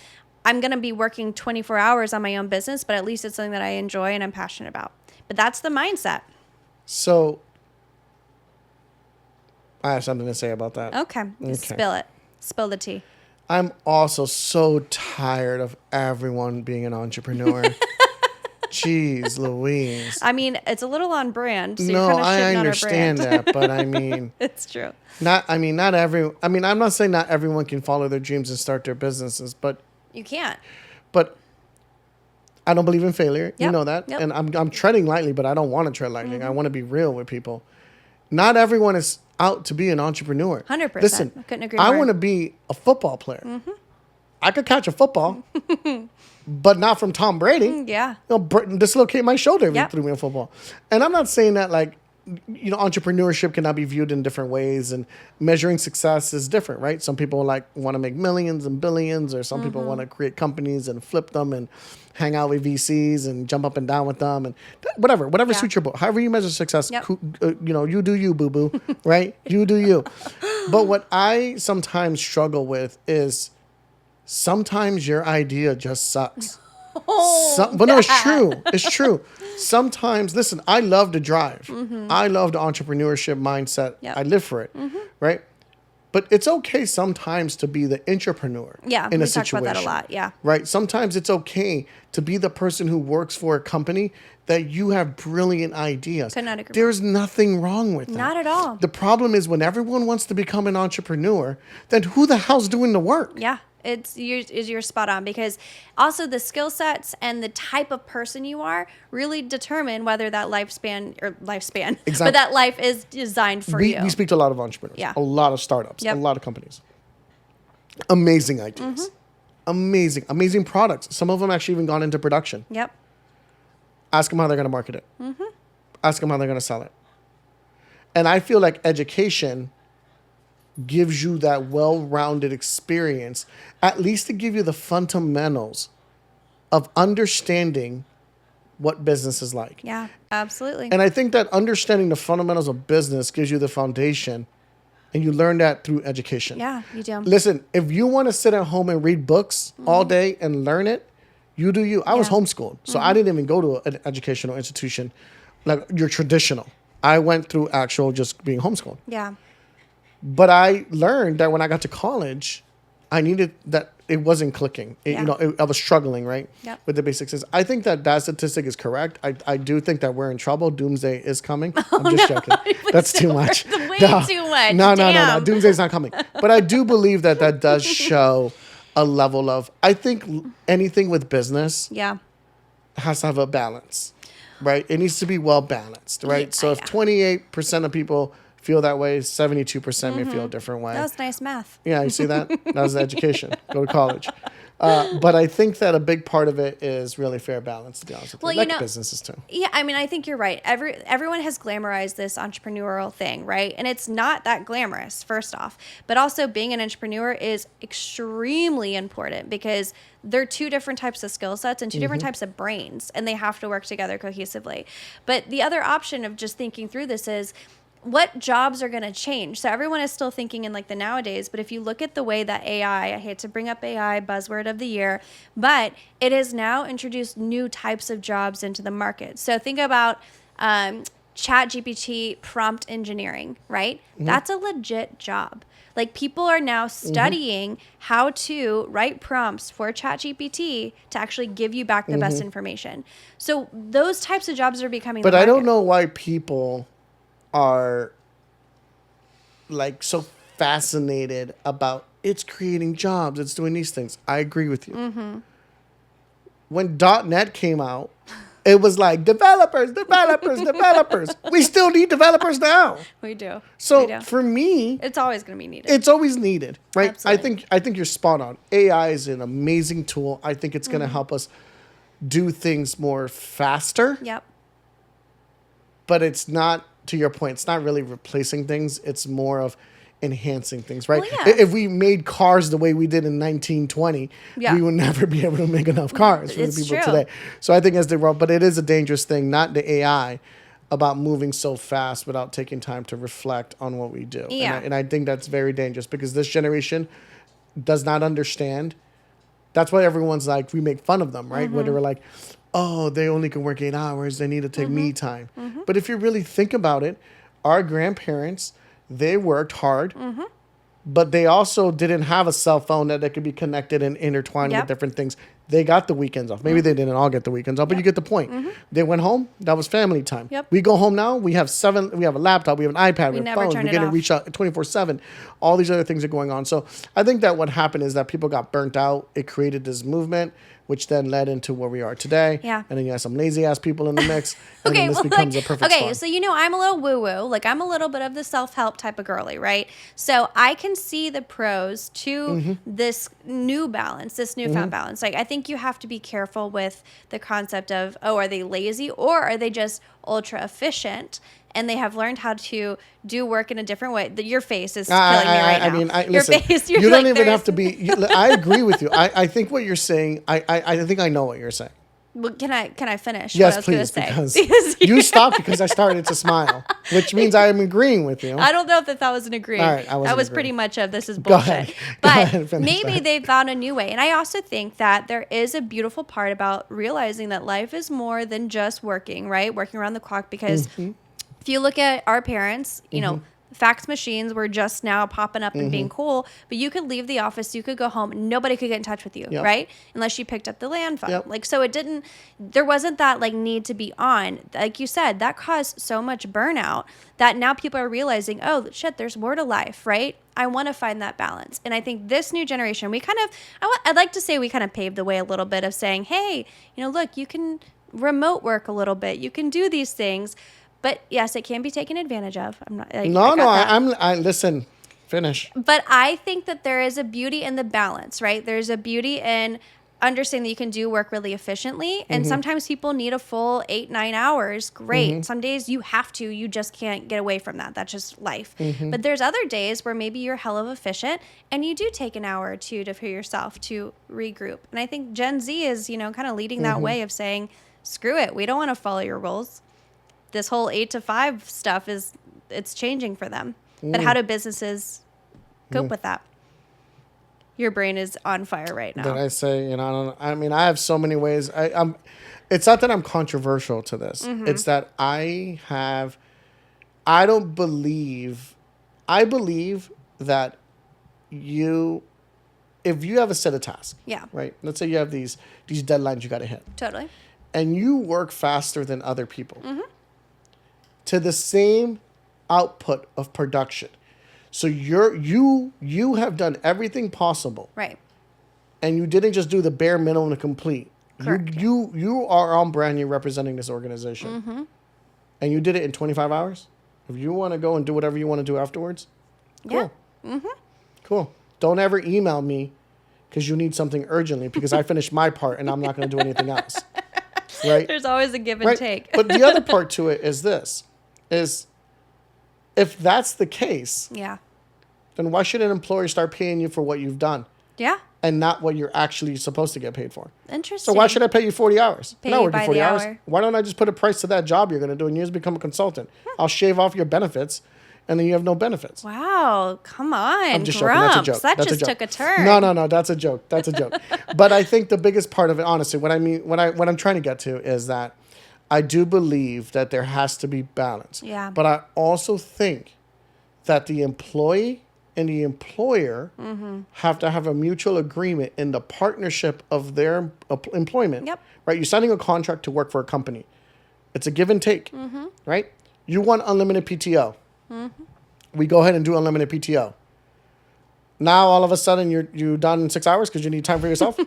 [SPEAKER 1] I'm going to be working 24 hours on my own business, but at least it's something that I enjoy and I'm passionate about. But that's the mindset.
[SPEAKER 3] So I have something to say about that.
[SPEAKER 1] Okay. Spill it. Spill the tea.
[SPEAKER 3] I'm also so tired of everyone being an entrepreneur. Jeez Louise.
[SPEAKER 1] I mean, it's a little on brand. So
[SPEAKER 3] no,
[SPEAKER 1] you're kind of
[SPEAKER 3] I
[SPEAKER 1] shitting
[SPEAKER 3] understand
[SPEAKER 1] on our brand.
[SPEAKER 3] that, but I mean,
[SPEAKER 1] it's true.
[SPEAKER 3] I'm not saying not everyone can follow their dreams and start their businesses, but
[SPEAKER 1] you can't.
[SPEAKER 3] But I don't believe in failure.
[SPEAKER 1] Yep.
[SPEAKER 3] You know that.
[SPEAKER 1] Yep.
[SPEAKER 3] And I'm treading lightly, but I don't want to tread lightly. I want to be real with people. Not everyone is out to be an entrepreneur.
[SPEAKER 1] 100%.
[SPEAKER 3] Listen,
[SPEAKER 1] I couldn't agree
[SPEAKER 3] I
[SPEAKER 1] more.
[SPEAKER 3] want to be a football player. I could catch a football, but not from Tom Brady.
[SPEAKER 1] Yeah.
[SPEAKER 3] Dislocate my shoulder if he
[SPEAKER 1] Yep.
[SPEAKER 3] threw me a football. And I'm not saying that, like, you know, entrepreneurship cannot be viewed in different ways, and measuring success is different, right? Some people want to make millions and billions, or some people want to create companies and flip them and hang out with VCs and jump up and down with them and whatever suits your boat. However you measure success,
[SPEAKER 1] Yep.
[SPEAKER 3] you know, you do you, boo boo, right? You do you. But what I sometimes struggle with is sometimes your idea just sucks. But no, it's true. It's true. Sometimes, listen, I love to drive. I love the entrepreneurship mindset.
[SPEAKER 1] Yep.
[SPEAKER 3] I live for it, right? But it's okay sometimes to be the entrepreneur in a situation.
[SPEAKER 1] Talk about that a lot, yeah.
[SPEAKER 3] Right? Sometimes it's okay to be the person who works for a company that you have brilliant ideas.
[SPEAKER 1] Could not agree more.
[SPEAKER 3] There's nothing wrong with that.
[SPEAKER 1] Not at all.
[SPEAKER 3] The problem is when everyone wants to become an entrepreneur, then who the hell's doing the work?
[SPEAKER 1] Yeah. You're spot on, because also the skill sets and the type of person you are really determine whether that lifespan,
[SPEAKER 3] Exactly.
[SPEAKER 1] but that life is designed for you.
[SPEAKER 3] We speak to a lot of entrepreneurs,
[SPEAKER 1] Yeah.
[SPEAKER 3] a lot of startups,
[SPEAKER 1] Yep.
[SPEAKER 3] a lot of companies. Amazing ideas, amazing products. Some of them actually even gone into production.
[SPEAKER 1] Yep.
[SPEAKER 3] Ask them how they're going to market it. Ask them how they're going to sell it. And I feel like education gives you that well-rounded experience, at least to give you the fundamentals of understanding what business is like.
[SPEAKER 1] Yeah, absolutely.
[SPEAKER 3] And I think that understanding the fundamentals of business gives you the foundation, and you learn that through education.
[SPEAKER 1] Yeah, you do.
[SPEAKER 3] Listen, if you want to sit at home and read books all day and learn it, you do you. I was homeschooled, so I didn't even go to an educational institution like your traditional. I went through actual just being homeschooled.
[SPEAKER 1] Yeah.
[SPEAKER 3] But I learned that when I got to college, I needed that. It wasn't clicking. I was struggling, right?
[SPEAKER 1] Yep.
[SPEAKER 3] With the basics. I think that statistic is correct. I do think that we're in trouble. Doomsday is coming. I'm just joking. That's too much.
[SPEAKER 1] Way too much.
[SPEAKER 3] No.
[SPEAKER 1] Damn.
[SPEAKER 3] Doomsday's not coming. But I do believe that does show a level of, I think anything with business
[SPEAKER 1] Yeah.
[SPEAKER 3] has to have a balance, right? It needs to be well balanced, right?
[SPEAKER 1] Yeah,
[SPEAKER 3] So if 28% of people feel that way, 72% may feel a different way.
[SPEAKER 1] That was nice math.
[SPEAKER 3] Yeah, you see that? That was education. Go to college. But I think that a big part of it is really fair balance, to be honest with
[SPEAKER 1] Well,
[SPEAKER 3] you.
[SPEAKER 1] you
[SPEAKER 3] Like
[SPEAKER 1] know-
[SPEAKER 3] businesses too.
[SPEAKER 1] Yeah, I mean, I think you're right. Everyone has glamorized this entrepreneurial thing, right? And it's not that glamorous, first off. But also, being an entrepreneur is extremely important, because they're two different types of skill sets and two different types of brains, and they have to work together cohesively. But the other option of just thinking through this is, what jobs are going to change? So everyone is still thinking in like the nowadays, but if you look at the way that I hate to bring up AI, buzzword of the year, but it has now introduced new types of jobs into the market. So think about Chat GPT prompt engineering, right? That's a legit job. Like, people are now studying how to write prompts for Chat GPT to actually give you back the best information. So those types of jobs are becoming
[SPEAKER 3] But
[SPEAKER 1] the
[SPEAKER 3] I don't
[SPEAKER 1] market.
[SPEAKER 3] know why people are like so fascinated about it's creating jobs, it's doing these things. I agree with you. When .NET came out, it was like developers. We still need developers now.
[SPEAKER 1] We do.
[SPEAKER 3] So
[SPEAKER 1] We do.
[SPEAKER 3] for me,
[SPEAKER 1] It's always going to be needed.
[SPEAKER 3] it's always needed, right?
[SPEAKER 1] Absolutely.
[SPEAKER 3] I think you're spot on. AI is an amazing tool. I think it's going to help us do things more faster.
[SPEAKER 1] Yep.
[SPEAKER 3] But it's not, to your point, it's not really replacing things. It's more of enhancing things, right?
[SPEAKER 1] Well, yeah.
[SPEAKER 3] If we made cars the way we did in 1920,
[SPEAKER 1] Yeah.
[SPEAKER 3] we would never be able to make enough cars for
[SPEAKER 1] It's
[SPEAKER 3] the people
[SPEAKER 1] true.
[SPEAKER 3] today. So I think as they roll, but it is a dangerous thing, not the AI, about moving so fast without taking time to reflect on what we do.
[SPEAKER 1] Yeah.
[SPEAKER 3] And I think that's very dangerous, because this generation does not understand. That's why everyone's like, we make fun of them, right? Where they're like, oh, they only can work 8 hours. They need to take me time. But if you really think about it, our grandparents, they worked hard, but they also didn't have a cell phone that they could be connected and intertwined
[SPEAKER 1] Yep.
[SPEAKER 3] with different things. They got the weekends off. Maybe they didn't all get the weekends off, but you get the point. They went home. That was family time.
[SPEAKER 1] Yep.
[SPEAKER 3] We go home now. We have a laptop. We have an iPad. We have
[SPEAKER 1] never
[SPEAKER 3] phones.
[SPEAKER 1] turn
[SPEAKER 3] We
[SPEAKER 1] it
[SPEAKER 3] get to
[SPEAKER 1] off.
[SPEAKER 3] reach out 24/7. All these other things are going on. So I think that what happened is that people got burnt out. It created this movement, which then led into where we are today.
[SPEAKER 1] Yeah.
[SPEAKER 3] And then you have some lazy ass people in the mix. And
[SPEAKER 1] Okay,
[SPEAKER 3] then this
[SPEAKER 1] well,
[SPEAKER 3] becomes
[SPEAKER 1] like,
[SPEAKER 3] a perfect
[SPEAKER 1] okay,
[SPEAKER 3] storm.
[SPEAKER 1] so I'm a little woo-woo. Like, I'm a little bit of the self-help type of girly, right? So I can see the pros to this new balance, this newfound balance. Like, I think you have to be careful with the concept of, oh, are they lazy, or are they just ultra efficient and they have learned how to do work in a different way? Your face is killing me right now.
[SPEAKER 3] I mean,
[SPEAKER 1] your
[SPEAKER 3] listen,
[SPEAKER 1] face,
[SPEAKER 3] you
[SPEAKER 1] you're
[SPEAKER 3] don't
[SPEAKER 1] like,
[SPEAKER 3] even
[SPEAKER 1] there's-
[SPEAKER 3] have to be. I agree with you. I think what you're saying. I think I know what you're saying.
[SPEAKER 1] Well, can I finish
[SPEAKER 3] Yes,
[SPEAKER 1] what I was
[SPEAKER 3] please,
[SPEAKER 1] going to say?
[SPEAKER 3] because you stopped because I started to smile, which means I am agreeing with you.
[SPEAKER 1] I don't know if that was an agreeing.
[SPEAKER 3] All right, I wasn't
[SPEAKER 1] that was
[SPEAKER 3] agreeing.
[SPEAKER 1] pretty much a this is
[SPEAKER 3] Go
[SPEAKER 1] bullshit.
[SPEAKER 3] ahead. Go
[SPEAKER 1] But
[SPEAKER 3] ahead, finish
[SPEAKER 1] maybe
[SPEAKER 3] that.
[SPEAKER 1] they found a new way. And I also think that there is a beautiful part about realizing that life is more than just working, right? Working around the clock. Because
[SPEAKER 3] Mm-hmm.
[SPEAKER 1] if you look at our parents, you know, fax machines were just now popping up and being cool, but you could leave the office, you could go home, nobody could get in touch with you,
[SPEAKER 3] Yep.
[SPEAKER 1] right? Unless you picked up the land phone.
[SPEAKER 3] Yep.
[SPEAKER 1] Like, so there wasn't that like need to be on. Like you said, that caused so much burnout that now people are realizing, oh shit, there's more to life, right? I want to find that balance. And I think this new generation, I'd like to say we kind of paved the way a little bit of saying, hey, look, you can remote work a little bit. You can do these things. But yes, it can be taken advantage of. I'm not.
[SPEAKER 3] Listen, finish.
[SPEAKER 1] But I think that there is a beauty in the balance, right? There's a beauty in understanding that you can do work really efficiently. And sometimes people need a full 8-9 hours. Great. Some days you have to. You just can't get away from that. That's just life. But there's other days where maybe you're hell of efficient and you do take an hour or two for yourself to regroup. And I think Gen Z is, kind of leading that way of saying, screw it. We don't want to follow your rules. This whole 8 to 5 stuff it's changing for them. But how do businesses cope with that? Your brain is on fire right now.
[SPEAKER 3] Did I say, I have so many ways. It's not that I'm controversial to this. It's that I believe that if you have a set of tasks, right? Let's say you have these deadlines you got to hit.
[SPEAKER 1] Totally.
[SPEAKER 3] And you work faster than other people to the same output of production. So you have done everything possible.
[SPEAKER 1] Right.
[SPEAKER 3] And you didn't just do the bare minimum to complete.
[SPEAKER 1] Correct.
[SPEAKER 3] You are on brand, you're representing this organization. And you did it in 25 hours. If you want to go and do whatever you want to do afterwards, cool.
[SPEAKER 1] Yeah.
[SPEAKER 3] Cool. Don't ever email me because you need something urgently because I finished my part and I'm not going to do anything else. Right?
[SPEAKER 1] There's always a give and take.
[SPEAKER 3] But the other part to it is if that's the case, then why should an employer start paying you for what you've done?
[SPEAKER 1] Yeah.
[SPEAKER 3] And not what you're actually supposed to get paid for.
[SPEAKER 1] Interesting.
[SPEAKER 3] So why should I pay you 40 hours?
[SPEAKER 1] Pay
[SPEAKER 3] I'm not
[SPEAKER 1] you
[SPEAKER 3] working
[SPEAKER 1] by
[SPEAKER 3] 40
[SPEAKER 1] the
[SPEAKER 3] hours.
[SPEAKER 1] hour.
[SPEAKER 3] Why don't I just put a price to that job you're going to do and you just become a consultant? I'll shave off your benefits and then you have no benefits.
[SPEAKER 1] Wow. Come on.
[SPEAKER 3] I'm just joking. That's a joke.
[SPEAKER 1] That
[SPEAKER 3] That's
[SPEAKER 1] just
[SPEAKER 3] a joke.
[SPEAKER 1] took a turn.
[SPEAKER 3] No. That's a joke. That's a joke. But I think the biggest part of it, honestly, what I'm trying to get to is that I do believe that there has to be balance.
[SPEAKER 1] Yeah.
[SPEAKER 3] But I also think that the employee and the employer have to have a mutual agreement in the partnership of their employment.
[SPEAKER 1] Yep.
[SPEAKER 3] Right? You're signing a contract to work for a company. It's a give and take. Right? You want unlimited PTO. We go ahead and do unlimited PTO. Now, all of a sudden, you're done in 6 hours because you need time for yourself.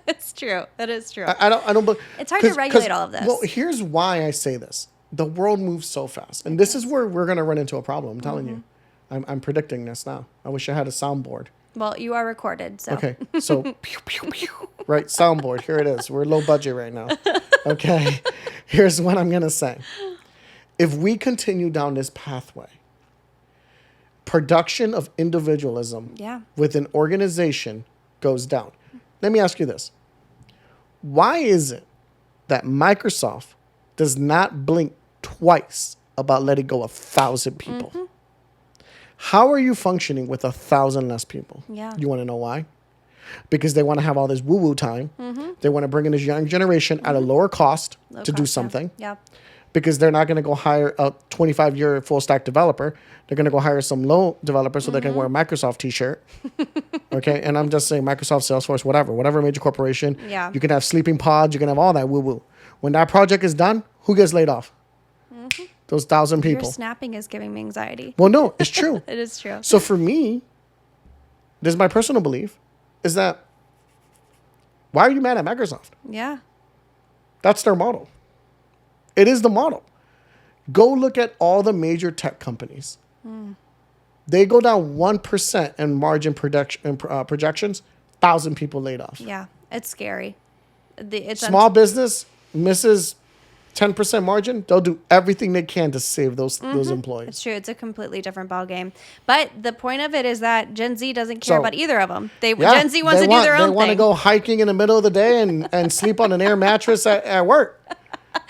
[SPEAKER 1] It's true. That is true.
[SPEAKER 3] I don't.
[SPEAKER 1] It's hard to regulate all of this.
[SPEAKER 3] Well, here's why I say this: the world moves so fast, and this is where we're going to run into a problem. I'm telling you, I'm predicting this now. I wish I had a soundboard.
[SPEAKER 1] Well, you are recorded, so.
[SPEAKER 3] Okay, so pew, pew, pew. Right, soundboard. Here it is. We're low budget right now. Okay, here's what I'm going to say: if we continue down this pathway, production of individualism with an organization goes down. Let me ask you this. Why is it that Microsoft does not blink twice about letting go 1,000 people? How are you functioning with 1,000 less people?
[SPEAKER 1] Yeah.
[SPEAKER 3] You want to know why? Because they want to have all this woo-woo time. They want to bring in this young generation at a lower cost to do something.
[SPEAKER 1] Yeah.
[SPEAKER 3] Because they're not going to go hire a 25-year full-stack developer. They're going to go hire some low developer so they can wear a Microsoft T-shirt. Okay? And I'm just saying Microsoft, Salesforce, whatever major corporation.
[SPEAKER 1] Yeah.
[SPEAKER 3] You can have sleeping pods. You can have all that woo-woo. When that project is done, who gets laid off? Those 1,000 people.
[SPEAKER 1] Your snapping is giving me anxiety.
[SPEAKER 3] Well, no, it's true.
[SPEAKER 1] It is true.
[SPEAKER 3] So for me, this is my personal belief, is that why are you mad at Microsoft?
[SPEAKER 1] Yeah.
[SPEAKER 3] That's their model. It is the model. Go look at all the major tech companies. They go down 1% in margin projections, 1,000 people laid off.
[SPEAKER 1] Yeah. It's scary. It's
[SPEAKER 3] Small business misses 10% margin. They'll do everything they can to save those employees.
[SPEAKER 1] It's true. It's a completely different ballgame. But the point of it is that Gen Z doesn't care about either of them. Gen Z wants to do their own thing.
[SPEAKER 3] They want to go hiking in the middle of the day and sleep on an air mattress at work.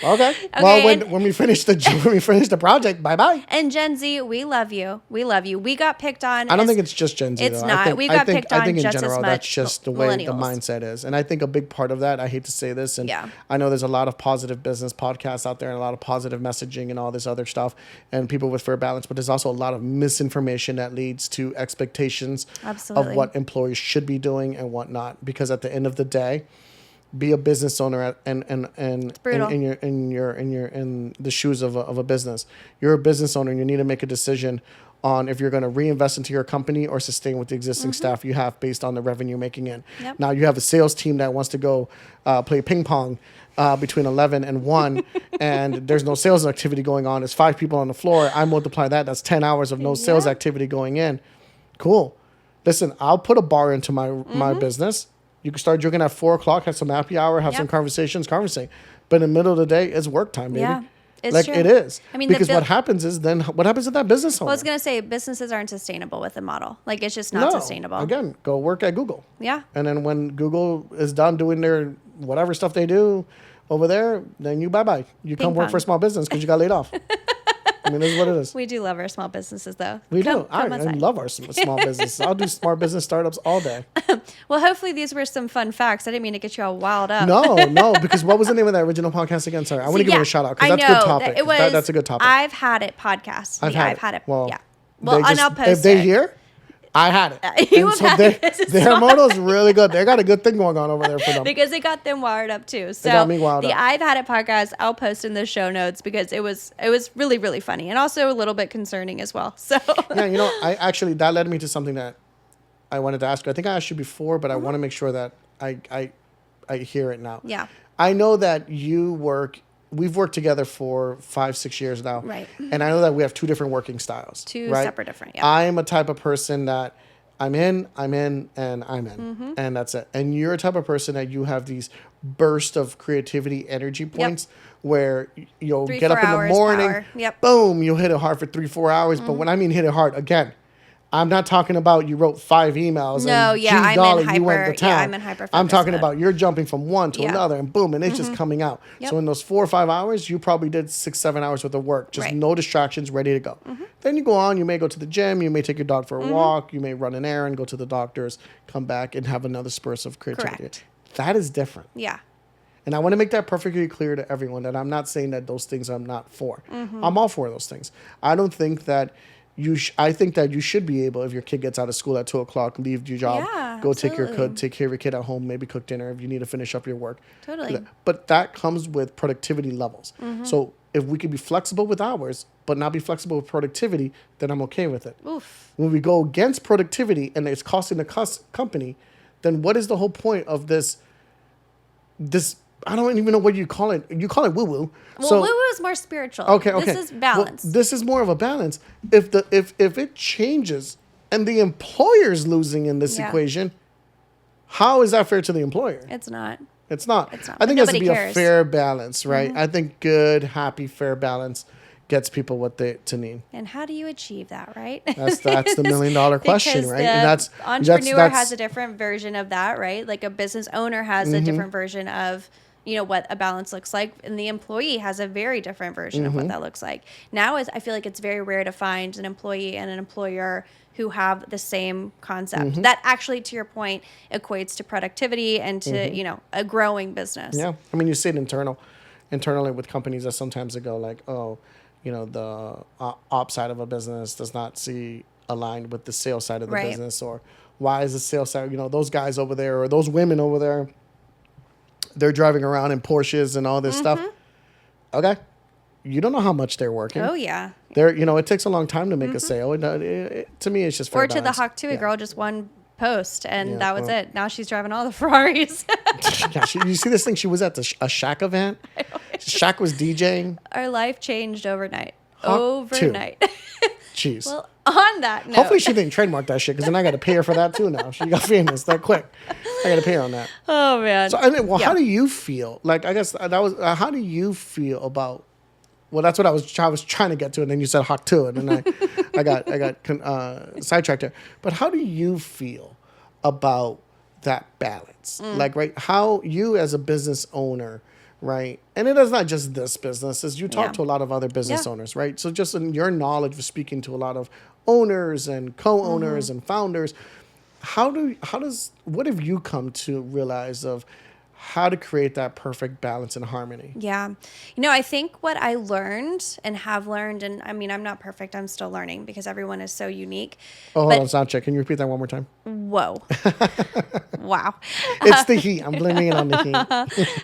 [SPEAKER 3] Okay. Well, when we finish the project, bye-bye.
[SPEAKER 1] And Gen Z, we love you. We love you. We got picked on.
[SPEAKER 3] I don't think it's just Gen Z.
[SPEAKER 1] It's
[SPEAKER 3] though.
[SPEAKER 1] not. We got picked on
[SPEAKER 3] I think in
[SPEAKER 1] just
[SPEAKER 3] general,
[SPEAKER 1] as much.
[SPEAKER 3] that's just the way the
[SPEAKER 1] millennials.
[SPEAKER 3] mindset is. And I think a big part of that, I hate to say this, and I know there's a lot of positive business podcasts out there and a lot of positive messaging and all this other stuff and people with fair balance, but there's also a lot of misinformation that leads to expectations of what employees should be doing and what not. Because at the end of the day, be a business owner in the shoes of a business. You're a business owner and you need to make a decision on if you're going to reinvest into your company or sustain with the existing staff you have based on the revenue you're making in.
[SPEAKER 1] Yep.
[SPEAKER 3] Now you have a sales team that wants to go play ping pong between 11 and 1 and there's no sales activity going on. There's 5 people on the floor. I multiply that. That's 10 hours of no sales activity going in. Cool. Listen, I'll put a bar into my business. You can start drinking at 4 o'clock, have some happy hour, have some conversations, conversate. But in the middle of the day, it's work time, baby.
[SPEAKER 1] Yeah, it's
[SPEAKER 3] like
[SPEAKER 1] true.
[SPEAKER 3] it is.
[SPEAKER 1] I mean,
[SPEAKER 3] because what happens is then what happens to that business owner?
[SPEAKER 1] Well, I was going to say businesses aren't sustainable with the model. Like it's just not sustainable.
[SPEAKER 3] Again, go work at Google.
[SPEAKER 1] Yeah.
[SPEAKER 3] And then when Google is done doing their whatever stuff they do over there, then you bye-bye. You come work for a small business because you got laid off. I mean, this is what it is.
[SPEAKER 1] We do love our small businesses, though.
[SPEAKER 3] We do. I love our small business. I'll do smart business startups all day.
[SPEAKER 1] Well, hopefully these were some fun facts. I didn't mean to get you all wild up.
[SPEAKER 3] No, because what was the name of that original podcast again? Sorry, I want to give it a shout out because that's a good topic. That's a good topic.
[SPEAKER 1] I've had it podcast. I've had it.
[SPEAKER 3] Well,
[SPEAKER 1] yeah. Well, and I'll post
[SPEAKER 3] if they hear, I had it.
[SPEAKER 1] You have had it.
[SPEAKER 3] Their motto is really good. They got a good thing going on over there for them.
[SPEAKER 1] Because it got them wired up too. So
[SPEAKER 3] it got me wired up.
[SPEAKER 1] I've had it podcast, I'll post in the show notes because it was really, really funny and also a little bit concerning as well. So
[SPEAKER 3] yeah, that led me to something that I wanted to ask you. I think I asked you before, but I want to make sure that I hear it now.
[SPEAKER 1] Yeah.
[SPEAKER 3] I know that we've worked together for 5-6 years now.
[SPEAKER 1] Right.
[SPEAKER 3] And I know that we have 2 different working styles.
[SPEAKER 1] 2
[SPEAKER 3] right?
[SPEAKER 1] separate different, yeah.
[SPEAKER 3] I'm a type of person that I'm in, and I'm in. And that's it. And you're a type of person that you have these bursts of creativity, energy points where you'll get up in the morning, boom, you'll hit it hard for 3-4 hours. But when I mean hit it hard, again, I'm not talking about you wrote 5 emails and you went to town.
[SPEAKER 1] Yeah, I'm in hyper.
[SPEAKER 3] I'm talking about you're jumping from one to another and boom, and it's just coming out. Yep. So in those 4 or 5 hours, you probably did 6-7 hours worth of work. Just no distractions, ready to go. Then you go on, you may go to the gym, you may take your dog for a walk, you may run an errand, go to the doctors, come back and have another spurt of creativity.
[SPEAKER 1] Correct.
[SPEAKER 3] That is different.
[SPEAKER 1] Yeah.
[SPEAKER 3] And I want to make that perfectly clear to everyone that I'm not saying that those things I'm not for. I'm all for those things. I don't think that I think that you should be able, if your kid gets out of school at 2 o'clock, leave your job, go take care of your kid at home, maybe cook dinner if you need to finish up your work.
[SPEAKER 1] Totally.
[SPEAKER 3] But that comes with productivity levels. So if we can be flexible with hours, but not be flexible with productivity, then I'm okay with it.
[SPEAKER 1] Oof.
[SPEAKER 3] When we go against productivity and it's costing the company, then what is the whole point of this? I don't even know what you call it. You call it woo-woo.
[SPEAKER 1] Well,
[SPEAKER 3] so,
[SPEAKER 1] woo-woo is more spiritual.
[SPEAKER 3] Okay.
[SPEAKER 1] This is balance.
[SPEAKER 3] Well, this is more of a balance. If it changes and the employer's losing in this equation, how is that fair to the employer?
[SPEAKER 1] It's not.
[SPEAKER 3] It's not. I think it has to be a fair balance, right? I think good, happy, fair balance gets people what they need.
[SPEAKER 1] And how do you achieve that, right?
[SPEAKER 3] That's the $1 million question, right?
[SPEAKER 1] And
[SPEAKER 3] that's
[SPEAKER 1] entrepreneur has a different version of that, right? Like a business owner has a different version of what a balance looks like, and the employee has a very different version of what that looks like. Now I feel like it's very rare to find an employee and an employer who have the same concept. That actually, to your point, equates to productivity and to, a growing business.
[SPEAKER 3] Yeah. I mean, you see it internally with companies that sometimes they go like, oh, the ops side of a business does not see aligned with the sales side of the business, or why is the sales side, those guys over there or those women over there, they're driving around in Porsches and all this stuff. Okay. You don't know how much they're working.
[SPEAKER 1] Oh, yeah.
[SPEAKER 3] It takes a long time to make a sale. To me, it's just fair balance.
[SPEAKER 1] To the Hawk Tui girl, just one post, and that was it. Now she's driving all the Ferraris.
[SPEAKER 3] You see this thing? She was at a Shaq event. Shaq was DJing.
[SPEAKER 1] Our life changed overnight.
[SPEAKER 3] Hawk
[SPEAKER 1] overnight.
[SPEAKER 3] Jeez.
[SPEAKER 1] Well, on that note.
[SPEAKER 3] Hopefully she didn't trademark that shit, because then I got to pay her for that too now. She got famous that quick. I got to pay her on that.
[SPEAKER 1] Oh, man.
[SPEAKER 3] So, how do you feel? Like, I guess that was, how do you feel about, well, that's what I was trying to get to, and then you said Hawk Tui, and then I got sidetracked there. But how do you feel about that balance? Like, right, how you as a business owner, right, and it is not just this business, as you talk to a lot of other business owners, right? So just in your knowledge of speaking to a lot of owners and co-owners and founders, what have you come to realize of how to create that perfect balance and harmony?
[SPEAKER 1] Yeah. I think what I learned and have learned, and I mean, I'm not perfect, I'm still learning because everyone is so unique.
[SPEAKER 3] Oh, hold on, sound check. Can you repeat that one more time?
[SPEAKER 1] Whoa. Wow.
[SPEAKER 3] It's the heat. I'm blaming it on the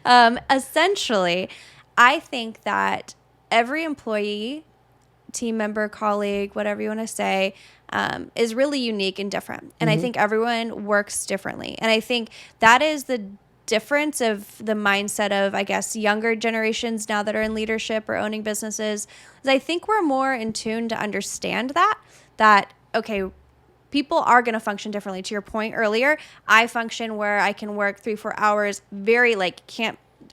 [SPEAKER 3] heat.
[SPEAKER 1] Essentially, I think that every employee team member, colleague, whatever you want to say, is really unique and different. And I think everyone works differently. And I think that is the difference of the mindset of, I guess, younger generations now that are in leadership or owning businesses. Is I think we're more in tune to understand that, okay, people are going to function differently. To your point earlier, I function where I can work 3-4 hours,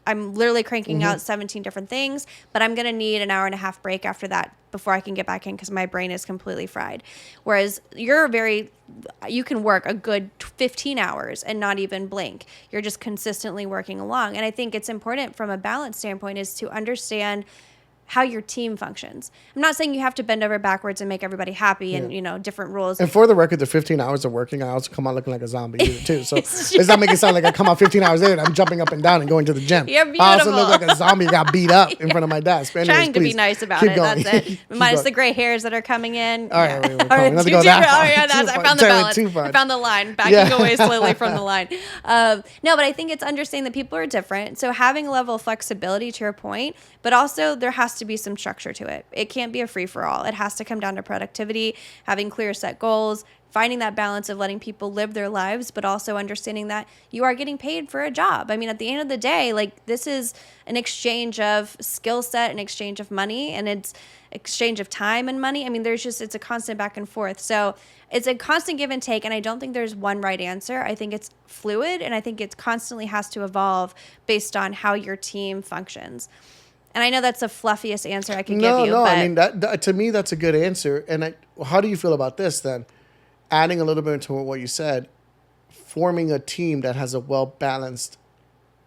[SPEAKER 1] I'm literally cranking out 17 different things, but I'm going to need an hour and a half break after that before I can get back in because my brain is completely fried. Whereas you can work a good 15 hours and not even blink. You're just consistently working along. And I think it's important from a balance standpoint is to understand how your team functions. I'm not saying you have to bend over backwards and make everybody happy and, different rules.
[SPEAKER 3] And for the record, the 15 hours of working, I also come out looking like a zombie too. So it's not making it sound like I come out 15 hours later and I'm jumping up and down and going to the gym.
[SPEAKER 1] You're beautiful.
[SPEAKER 3] I also look like a zombie got beat up in front of my desk. But anyways,
[SPEAKER 1] trying to be nice about it.
[SPEAKER 3] Going.
[SPEAKER 1] That's it. Minus the gray hairs that are coming in.
[SPEAKER 3] All right, wait, I
[SPEAKER 1] found the balance. I found the line. Backing away slowly from the line. No, but I think it's understanding that people are different. So having a level of flexibility to your point, but also there has to be some structure to it. It can't be a free-for-all. It has to come down to productivity, having clear set goals, finding that balance of letting people live their lives, but also understanding that you are getting paid for a job. I mean, at the end of the day, like this is an exchange of skill set, an exchange of money, and it's exchange of time and money. I mean, it's a constant back and forth. So it's a constant give and take, and I don't think there's one right answer. I think it's fluid, and I think it constantly has to evolve based on how your team functions. And I know that's the fluffiest answer I can give you.
[SPEAKER 3] No,
[SPEAKER 1] but
[SPEAKER 3] I mean, that to me, that's a good answer. And how do you feel about this then? Adding a little bit into what you said, forming a team that has a well-balanced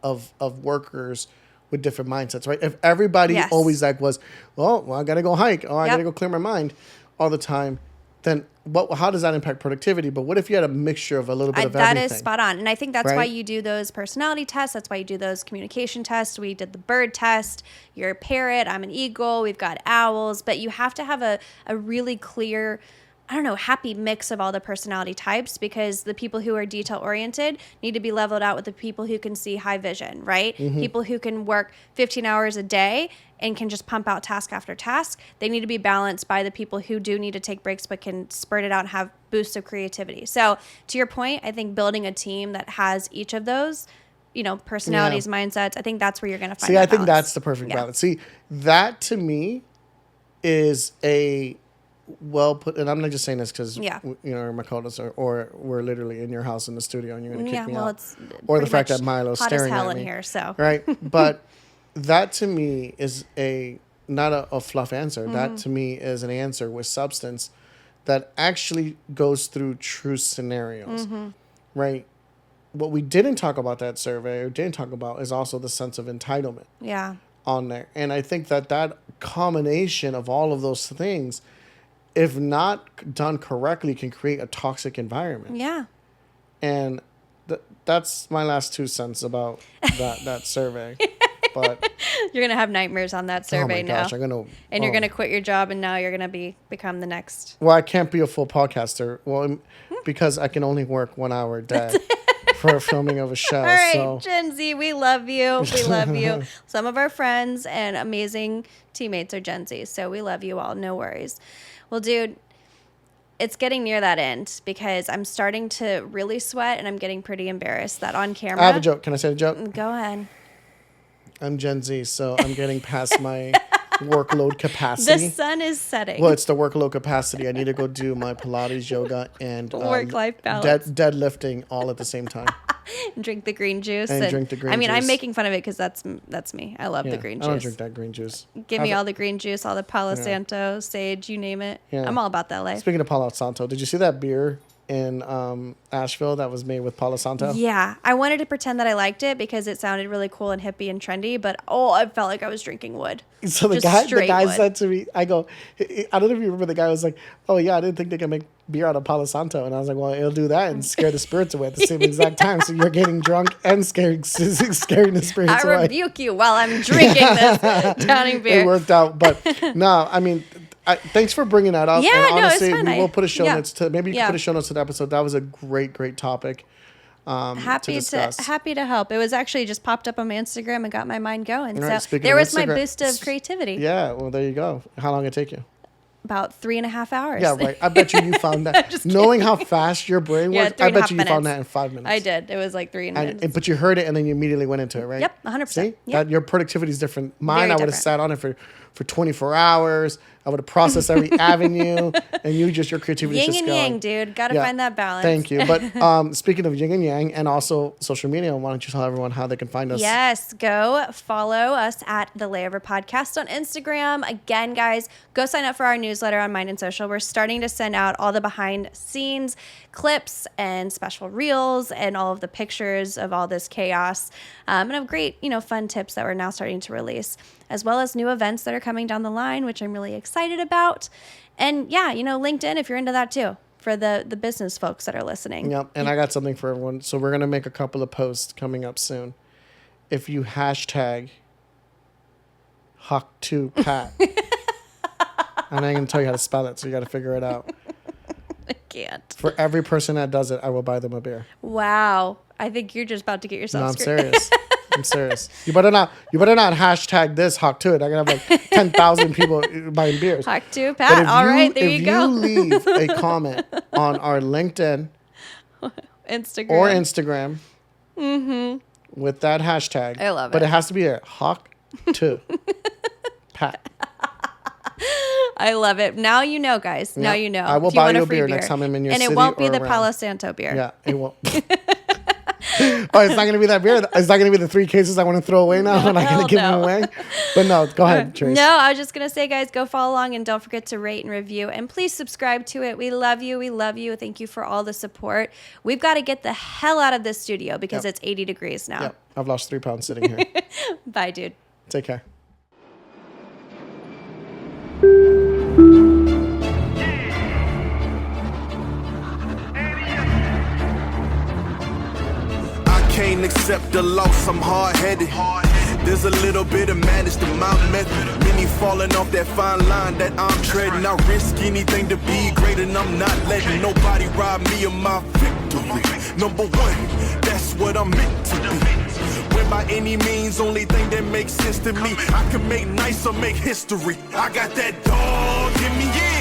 [SPEAKER 3] of workers with different mindsets, right? If everybody always I got to go hike. I got to go clear my mind all the time. Then how does that impact productivity? But what if you had a mixture of a little bit of everything?
[SPEAKER 1] That is spot on. And I think that's why you do those personality tests. That's why you do those communication tests. We did the bird test. You're a parrot. I'm an eagle. We've got owls. But you have to have a really clear, happy mix of all the personality types, because the people who are detail-oriented need to be leveled out with the people who can see high vision, right? Mm-hmm. People who can work 15 hours a day and can just pump out task after task. They need to be balanced by the people who do need to take breaks but can spurt it out and have boosts of creativity. So to your point, I think building a team that has each of those, personalities, mindsets, I think that's where you're going to find
[SPEAKER 3] I think that's the perfect balance. See, that to me is a well put, and I'm not just saying this because my co-hosts or we're literally in your house in the studio and you're going to kick me out, or the fact that Milo's staring at me
[SPEAKER 1] in here, so
[SPEAKER 3] right. But that to me is not a fluff answer. Mm-hmm. That to me is an answer with substance that actually goes through true scenarios, right? What we didn't talk about that survey or didn't talk about is also the sense of entitlement on there. And I think that combination of all of those things, if not done correctly, can create a toxic environment. Yeah. And that's my last 2 cents about that survey. But
[SPEAKER 1] you're going to have nightmares on that survey now.
[SPEAKER 3] You're
[SPEAKER 1] going to quit your job, and now you're going to become the next.
[SPEAKER 3] Well, I can't be a full podcaster. Well, because I can only work 1 hour a day for filming of a show. All
[SPEAKER 1] right, Gen Z, we love you. We love you. Some of our friends and amazing teammates are Gen Z, so we love you all. No worries. Well, dude, it's getting near that end because I'm starting to really sweat, and I'm getting pretty embarrassed that on camera.
[SPEAKER 3] I have a joke. Can I say a joke?
[SPEAKER 1] Go ahead.
[SPEAKER 3] I'm Gen Z, so I'm getting past my workload capacity.
[SPEAKER 1] The sun is setting.
[SPEAKER 3] Well, it's the workload capacity. I need to go do my Pilates, yoga, and
[SPEAKER 1] work-life balance.
[SPEAKER 3] Deadlifting all at the same time.
[SPEAKER 1] Drink the green juice.
[SPEAKER 3] And drink the green juice.
[SPEAKER 1] I'm making fun of it because that's me. I love the green juice.
[SPEAKER 3] I don't drink that green juice.
[SPEAKER 1] Give me all the green juice, all the Palo Santo, sage, you name it. Yeah. I'm all about that life.
[SPEAKER 3] Speaking of Palo Santo, did you see that beer in Asheville that was made with Palo Santo?
[SPEAKER 1] Yeah. I wanted to pretend that I liked it because it sounded really cool and hippie and trendy, but I felt like I was drinking wood.
[SPEAKER 3] So the guy said to me, I don't know if you remember, the guy was like, oh yeah, I didn't think they could make beer out of Palo Santo. And I was like, well, it'll do that and scare the spirits away at the same exact time. So you're getting drunk and scaring the spirits away.
[SPEAKER 1] I rebuke you while I'm drinking this downing beer.
[SPEAKER 3] It worked out. But no, I mean, thanks for bringing that up.
[SPEAKER 1] Yeah,
[SPEAKER 3] and honestly,
[SPEAKER 1] it's fun.
[SPEAKER 3] We will put a show notes to, maybe you can put a show notes to the episode. That was a great topic.
[SPEAKER 1] Happy to help. It was actually just popped up on my Instagram and got my mind going.
[SPEAKER 3] Right,
[SPEAKER 1] so there was my boost of creativity.
[SPEAKER 3] Yeah, well, there you go. How long did it take you?
[SPEAKER 1] about 3.5 hours.
[SPEAKER 3] Yeah, right. I bet you found that. Knowing how fast your brain works, I bet you found that in 5 minutes.
[SPEAKER 1] I did. It was like 3 minutes.
[SPEAKER 3] But you heard it and then you immediately went into it, right?
[SPEAKER 1] Yep, 100%.
[SPEAKER 3] See?
[SPEAKER 1] Yep.
[SPEAKER 3] Your productivity is different. Mine, I would have
[SPEAKER 1] different.
[SPEAKER 3] sat on it for 24 hours. I would have processed every avenue, and your creativity is
[SPEAKER 1] Yin
[SPEAKER 3] just
[SPEAKER 1] and
[SPEAKER 3] going.
[SPEAKER 1] yang, dude. Got to find that balance.
[SPEAKER 3] Thank you. But speaking of yin and yang, and also social media, why don't you tell everyone how they can find us?
[SPEAKER 1] Yes, go follow us at the Layover Podcast on Instagram. Again, guys, go sign up for our newsletter on Mind and Social. We're starting to send out all the behind scenes clips and special reels and all of the pictures of all this chaos, and have great, fun tips that we're now starting to release, as well as new events that are coming down the line, which I'm really excited about. And yeah, LinkedIn, if you're into that too, for the business folks that are listening.
[SPEAKER 3] Yep. And I got something for everyone. So we're going to make a couple of posts coming up soon. If you hashtag Huck2Pat, I'm not going to tell you how to spell it, so you got to figure it out.
[SPEAKER 1] I can't.
[SPEAKER 3] For every person that does it, I will buy them a beer.
[SPEAKER 1] Wow. I think you're just about to get yourself
[SPEAKER 3] I'm
[SPEAKER 1] screwed.
[SPEAKER 3] serious. I'm serious. You better not hashtag this Hawk to it. I'm gonna have like 10,000 people buying beers.
[SPEAKER 1] Hawk to Pat. All right, there you go.
[SPEAKER 3] If you leave a comment on our LinkedIn
[SPEAKER 1] Instagram
[SPEAKER 3] with that hashtag,
[SPEAKER 1] I love it.
[SPEAKER 3] But it has to be a Hawk to Pat.
[SPEAKER 1] I love it. Now you know, guys. Now you know.
[SPEAKER 3] I will buy you a beer next time I'm in your city.
[SPEAKER 1] And it won't be the
[SPEAKER 3] around.
[SPEAKER 1] Palo Santo beer.
[SPEAKER 3] Yeah, it won't. Oh, it's not going to be that beer. It's not going to be the 3 cases I want to throw away now. I'm not going to give them away. But no, go ahead, Trace.
[SPEAKER 1] No, I was just going to say, guys, go follow along and don't forget to rate and review. And please subscribe to it. We love you. We love you. Thank you for all the support. We've got to get the hell out of this studio because it's 80 degrees now.
[SPEAKER 3] Yep. I've lost 3 pounds sitting here.
[SPEAKER 1] Bye, dude.
[SPEAKER 3] Take care.
[SPEAKER 2] Can't accept the loss, I'm hard-headed. There's a little bit of madness to my method. Many falling off that fine line that I'm treading. I risk anything to be great, and I'm not letting nobody rob me of my victory. Number one, that's what I'm meant to be. When by any means, only thing that makes sense to me, I can make nice or make history. I got that dog in me, yeah.